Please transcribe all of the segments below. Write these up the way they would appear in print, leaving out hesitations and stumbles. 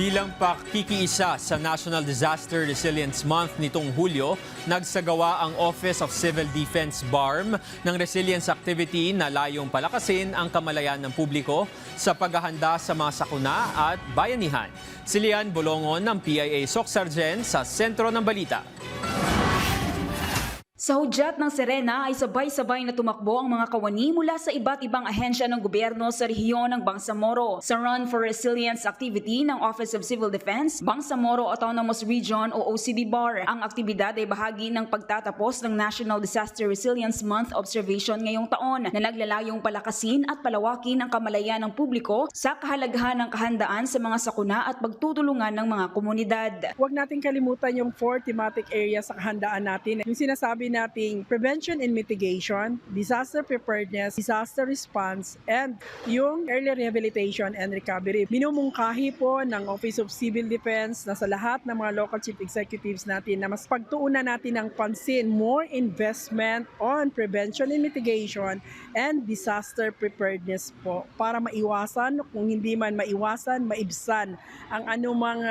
Bilang pakikiisa sa National Disaster Resilience Month nitong Hulyo, nagsagawa ang Office of Civil Defense BARM ng resilience activity na layong palakasin ang kamalayan ng publiko sa paghahanda sa mga sakuna at bayanihan. Si Lian Bolongon ng PIA Socsargen sa sentro ng balita. Sa hudyat ng Serena ay sabay-sabay na tumakbo ang mga kawani mula sa iba't ibang ahensya ng gobyerno sa rehiyon ng Bangsamoro. Sa Run for Resilience activity ng Office of Civil Defense, Bangsamoro Autonomous Region o OCD-BAR. Ang aktibidad ay bahagi ng pagtatapos ng National Disaster Resilience Month observation ngayong taon na naglalayong palakasin at palawakin ang kamalayan ng publiko sa kahalagahan ng kahandaan sa mga sakuna at pagtutulungan ng mga komunidad. Huwag nating kalimutan yung 4 thematic areas sa kahandaan natin. Yung sinasabi nating prevention and mitigation, disaster preparedness, disaster response, and yung early rehabilitation and recovery. Minumungkahi po ng Office of Civil Defense na sa lahat ng mga local chief executives natin na mas pagtuunan natin ng pansin, more investment on prevention and mitigation and disaster preparedness po para maiwasan, kung hindi man maiwasan, maibsan ang anumang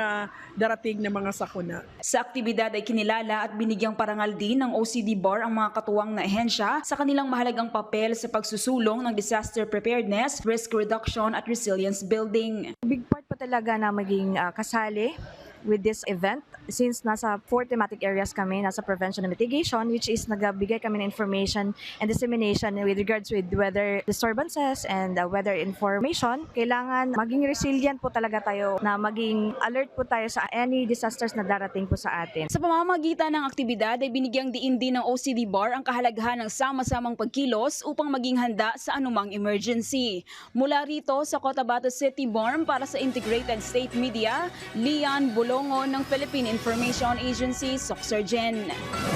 darating na mga sakuna. Sa aktibidad ay kinilala at binigyang parangal din ng OCD-BAR ang mga katuwang na ahensya sa kanilang mahalagang papel sa pagsusulong ng disaster preparedness, risk reduction at resilience building. Big part po talaga na maging kasali with this event since nasa 4 thematic areas kami, nasa prevention and mitigation, which is nagbigay kami ng information and dissemination with regards with weather disturbances and weather information. Kailangan maging resilient po talaga tayo, na maging alert po tayo sa any disasters na darating po sa atin. Sa pamamagitan ng aktibidad ay binigyang diin din ng OCD-BAR ang kahalagahan ng sama-samang pagkilos upang maging handa sa anumang emergency. Mula rito sa Cotabato City BARM para sa Integrated State Media, Lian Bolongon ng Philippine Information Agency, Socsargen.